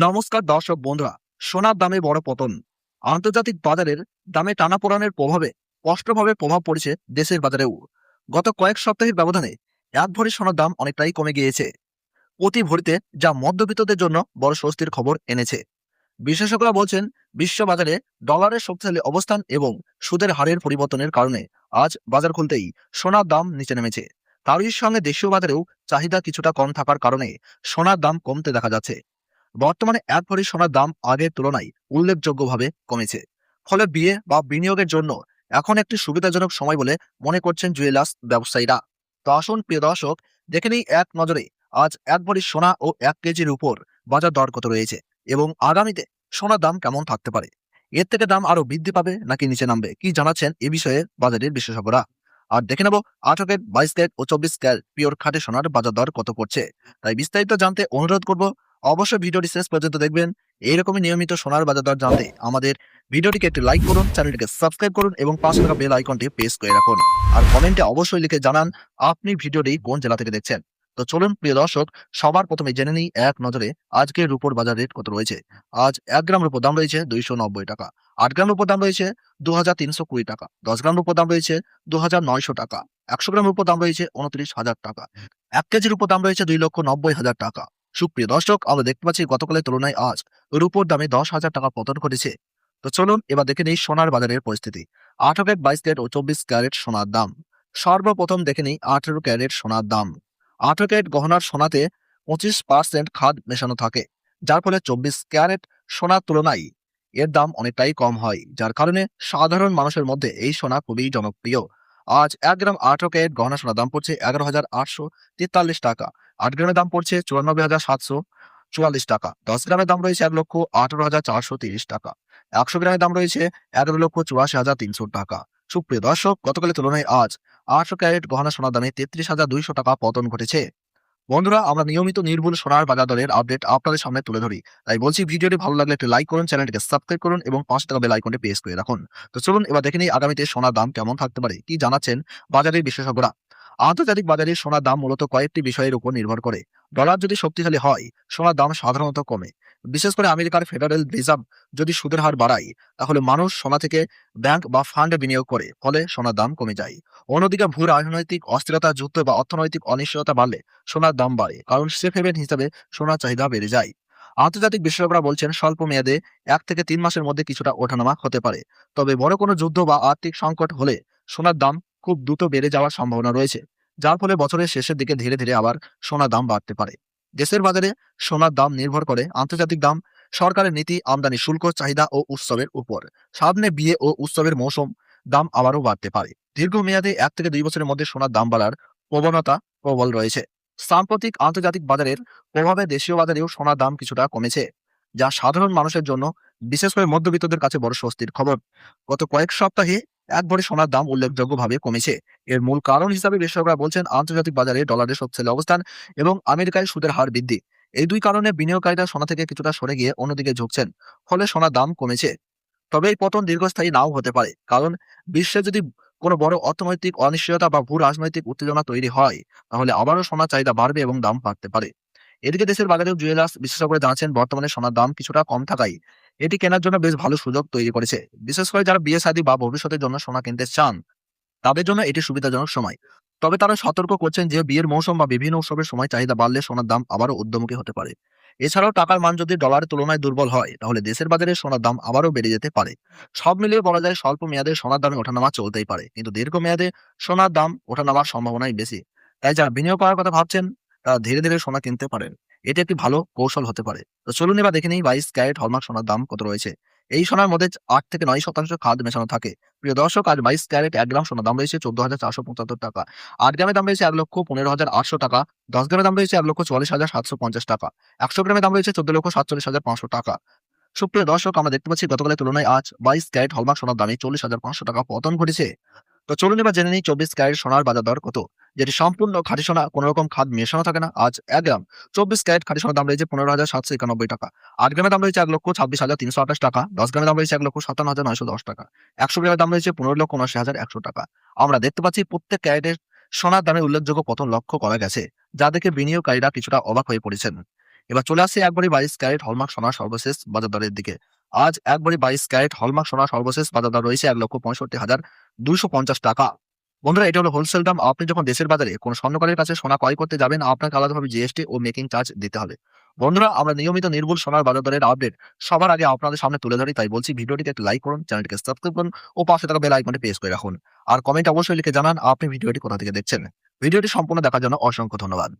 নমস্কার দর্শক বন্ধুরা। সোনার দামে বড় পতন। আন্তর্জাতিক বাজারের দামে টানাপোড়েনের প্রভাবে স্পষ্টভাবে প্রভাব পড়েছে দেশের বাজারেও। গত কয়েক সপ্তাহের ব্যবধানে এক ভরি সোনার দাম অনেকটাই কমে গিয়েছে প্রতি ভরিতে, যা মধ্যবিত্তদের জন্য বড় স্বস্তির খবর এনেছে। বিশেষজ্ঞরা বলছেন, বিশ্ব বাজারে ডলারের শক্তিশালী অবস্থান এবং সুদের হারের পরিবর্তনের কারণে আজ বাজার খুলতেই সোনার দাম নিচে নেমেছে। তারই সঙ্গে দেশীয় বাজারেও চাহিদা কিছুটা কম থাকার কারণে সোনার দাম কমতে দেখা যাচ্ছে। বর্তমানে এক ভরি সোনার দাম আগের তুলনায় উল্লেখযোগ্যভাবে কমেছে। ফলে বিয়ে বা বিনিয়োগের জন্য এখন একটি সুবিধাজনক সময় বলে মনে করছেন জুয়েলার্স ব্যবসায়ীরা। তো আসুন প্রিয় দর্শক, দেখে নিই এক নজরে আজ এক ভরি সোনা ও 1 কেজির উপর বাজার দর কত রয়েছে এবং আগামীতে সোনার দাম কেমন থাকতে পারে। এর থেকে দাম আরো বৃদ্ধি পাবে নাকি নিচে নামবে, কি জানাচ্ছেন এ বিষয়ে বাজারের বিশেষজ্ঞরা। আর দেখে নেব 18 ক্যারেট, 22 ক্যারেট ও 24 ক্যারেট পিওর খাঁটি সোনার বাজার দর কত করছে। তাই বিস্তারিত জানতে অনুরোধ করব, অবশ্যই ভিডিওটি শেষ পর্যন্ত দেখবেন। এইরকমই নিয়মিত সোনার বাজার দর জানতে আমাদের ভিডিওটিকে একটি লাইক করুন, চ্যানেলটিকে সাবস্ক্রাইব করুন এবং পাশে থাকা বেল আইকনটি প্রেস করে রাখুন। আর কমেন্টে অবশ্যই লিখে জানান আপনি ভিডিওটি কোন জেলা থেকে দেখছেন। তো চলুন প্রিয় দর্শক, সবার প্রথমে জেনে নিই এক নজরে আজকের রুপোর বাজার রেট কত রয়েছে। আজ 1 গ্রাম রুপোর দাম রয়েছে 290 টাকা। 8 গ্রাম রুপোর দাম রয়েছে 2320 টাকা। 10 গ্রাম রুপোর দাম রয়েছে 2900 টাকা। 100 গ্রাম রুপোর দাম রয়েছে 29,000 টাকা। 1 কেজির উপর দাম রয়েছে 2,90,000 টাকা। সুপ্রিয় দর্শক, আমরা দেখতে পাচ্ছি গতকালের তুলনায় আজ রুপোর দামে 10,000 টাকা পতন ঘটেছে। তো চলুন এবার দেখে নিই সোনার বাজারের পরিস্থিতি। 18 ক্যারেট, 22 ক্যারেট ও 24 ক্যারেট সোনার দাম। সর্বপ্রথম দেখে নিই 18 ক্যারেট সোনার দাম। 18 ক্যারেট গহনার সোনাতে 25% খাদ মেশানো থাকে, যার ফলে 24 ক্যারেট সোনার তুলনায় এর দাম অনেকটাই কম হয়, যার কারণে সাধারণ মানুষের মধ্যে এই সোনা খুবই জনপ্রিয়। আজ 1 গ্রাম 18 ক্যারেট গহনা সোনার দাম পড়ছে 11,843 টাকা। 8 গ্রামের দাম পড়ছে 94,744 টাকা। 10 গ্রামের দাম রয়েছে 1,18,430 টাকা। 100 গ্রামের দাম রয়েছে 11,84,300 টাকা। সুপ্রিয় দর্শক, গতকালের তুলনায় আজ 18 ক্যারেট গহনা সোনার দামে 33,200 টাকা পতন ঘটেছে। বন্ধুরা, আমরা নিয়মিত নির্ভুল সোনার বাজার দরের আপডেট আপনাদের সামনে তুলে ধরি। তাই বলছি, ভিডিওটি ভালো লাগলে একটি লাইক করুন, চ্যানেলটিকে সাবস্ক্রাইব করুন এবং পাশে থাকা বেল আইকনটি প্রেস করে রাখুন। তো চলুন এবার দেখে নিই আগামীতে সোনার দাম কেমন থাকতে পারে, কি জানাচ্ছেন বাজারের বিশেষজ্ঞরা। আন্তর্জাতিক বাজারে সোনার দাম মূলত কয়েকটি বিষয়ের উপর নির্ভর করে। ডলার যদি শক্তিশালী হয়, সোনার দাম সাধারণত কমে। বিশেষ করে আমেরিকার ফেডারেল রিজার্ভ যদি সুদের হার বাড়ায়, তাহলে মানুষ সোনা থেকে ব্যাংক বা ফান্ডে বিনিয়োগ করে, ফলে সোনার দাম কমে যায়। অন্যদিকে ভূ রাজনৈতিক অস্থিরতা, যুদ্ধ বা অর্থনৈতিক অনিশ্চয়তা বাড়লে সোনার দাম বাড়ে, কারণ সেফ হেভেন হিসেবে সোনার চাহিদা বেড়ে যায়। আন্তর্জাতিক বিশেষজ্ঞরা বলছেন, স্বল্প মেয়াদে 1 থেকে 3 মাসের মধ্যে কিছুটা ওঠানামা হতে পারে। তবে বড় কোনো যুদ্ধ বা আর্থিক সংকট হলে সোনার দাম খুব দ্রুত বেড়ে যাওয়ার সম্ভাবনা রয়েছে, যার ফলে বছরের শেষের দিকে ধীরে ধীরে আবার সোনার দাম বাড়তে পারে। দেশের বাজারে সোনার দাম নির্ভর করে আন্তর্জাতিক দাম, সরকারের নীতি, আমদানি শুল্ক, চাহিদা ও উৎসবের উপর। সামনে বিয়ে ও উৎসবের মৌসুম, দাম আবারও বাড়তে পারে। দীর্ঘমেয়াদে 1 থেকে 2 বছরের মধ্যে সোনার দাম বাড়ার প্রবণতা প্রবল রয়েছে। সাম্প্রতিক আন্তর্জাতিক বাজারের প্রভাবে দেশীয় বাজারেও সোনার দাম কিছুটা কমেছে, যা সাধারণ মানুষের জন্য, বিশেষ করে মধ্যবিত্তদের কাছে বড় স্বস্তির খবর। গত কয়েক সপ্তাহে এক ভরি সোনার দাম উল্লেখযোগ্যভাবে কমেছে। এর মূল কারণ হিসাবে বিশেষজ্ঞরা বলছেন, আন্তর্জাতিক বাজারে ডলারের শক্তিশালী অবস্থান এবং আমেরিকায় সুদের হার বৃদ্ধি। এই দুই কারণে বিনিয়োগকারীরা সোনা থেকে কিছুটা সরে গিয়ে অন্যদিকে ঝুঁকছেন, ফলে সোনার দাম কমেছে। তবে এই পতন দীর্ঘস্থায়ী নাও হতে পারে, কারণ বিশ্বে যদি কোনো বড় অর্থনৈতিক অনিশ্চয়তা বা ভূ রাজনৈতিক উত্তেজনা তৈরি হয়, তাহলে আবারও সোনার চাহিদা বাড়বে এবং দাম বাড়তে পারে। এদিকে দেশের বাজারেও জুয়েলার্স বিশেষজ্ঞরা জানাচ্ছেন, বর্তমানে সোনার দাম কিছুটা কম থাকায় এটি কেনার জন্য বেশ ভালো সুযোগ তৈরি করেছে। বিশেষ করে যারা বিয়ে শাদী বা ভবিষ্যতের জন্য সোনা কিনতে চান, তাদের জন্য এটি সুবিধাজনক সময়। তবে তারা সতর্ক করছেন যে বিয়ের মৌসুম বা বিভিন্ন উৎসবের সময় চাহিদা বাড়লে সোনার দাম আবারও ঊর্ধ্বমুখী হতে পারে। এছাড়াও টাকার মান যদি ডলারের তুলনায় দুর্বল হয়, তাহলে দেশের বাজারে সোনার দাম আবারও বেড়ে যেতে পারে। সব মিলিয়ে বলা যায়, স্বল্প মেয়াদে সোনার দামে ওঠানামা চলতেই পারে, কিন্তু দীর্ঘমেয়াদে সোনার দাম ওঠানামার সম্ভাবনাই বেশি। তাই যারা বিনিয়োগ করার কথা ভাবছেন, তারা ধীরে ধীরে সোনা কিনতে পারেন। এটি একটি ভালো কৌশল হতে পারে। তো চলুন এবার দেখে নিই 22 ক্যারেট হলমার্ক সোনার দাম কত রয়েছে। এই সোনার মধ্যে 8 থেকে 9% খাদ মেশানো থাকে। প্রিয় দর্শক, আজ 22 ক্যারেট 1 গ্রাম সোনার দাম রয়েছে 14,475 টাকা। 8 গ্রামের দাম রয়েছে 1,15,800 টাকা। 10 গ্রামের দাম রয়েছে 1,44,750 টাকা। 100 গ্রামের দাম রয়েছে 14,47,500 টাকা। সুপ্রিয় দর্শক, আমরা দেখতে পাচ্ছি গতকালের তুলনায় আজ 22 ক্যারেট হলমার্ক সোনার দামে 40,500 টাকা পতন ঘটেছে। তো চলুন এবার জেনে নিই 24 ক্যারেট সোনার বাজার দর কত, যেটি সম্পূর্ণ খাঁটি সোনা, কোনো রকম খাদ মেশানো থাকে না। আজ 1 গ্রাম 24 ক্যারেট খাঁটি সোনার দাম রয়েছে 15,791 টাকা। 8 গ্রামের দাম রয়েছে 1,26,328 টাকা। 10 গ্রামের দাম রয়েছে 1,57,910 টাকা। 100 গ্রামের দাম রয়েছে 15,79,100 টাকা। আমরা দেখতে পাচ্ছি প্রত্যেক ক্যারেটের সোনার দামে উল্লেখযোগ্য পতন লক্ষ্য করা গেছে, যা দেখে বিনিয়োগকারীরা কিছুটা অবাক হয়ে পড়েছেন। এবার চলে আসি ১ ভরি ২২ ক্যারেট হলমার্ক সোনার সর্বশেষ বাজার দরের দিকে। আজ ১ ভরি ২২ ক্যারেট হলমার্ক সোনার সর্বশেষ বাজার দর রয়েছে ১,৬৫,২৫০ টাকা। বন্ধুরা, এটা হলো হোলসেল দাম। আপনি যখন দেশের বাজারে কোনো স্বর্ণকারের কাছে সোনা ক্রয় করতে যাবেন, আপনাকে আলাদাভাবে জিএসটি ও মেকিং চার্জ দিতে হবে। বন্ধুরা, আমরা নিয়মিত নির্ভুল সোনার বাজার দরের আপডেট সবার আগে আপনাদের সামনে তুলে ধরি। তাই বলছি, ভিডিওটিতে একটু লাইক করুন, চ্যানেলটিকে সাবস্ক্রাইব করুন ও পাশে থাকা বেল আইকনটি প্রেস করে রাখুন। আর কমেন্টে অবশ্যই লিখে জানান আপনি ভিডিওটি কোথা থেকে দেখছেন। ভিডিওটি সম্পূর্ণ দেখার জন্য অসংখ্য ধন্যবাদ।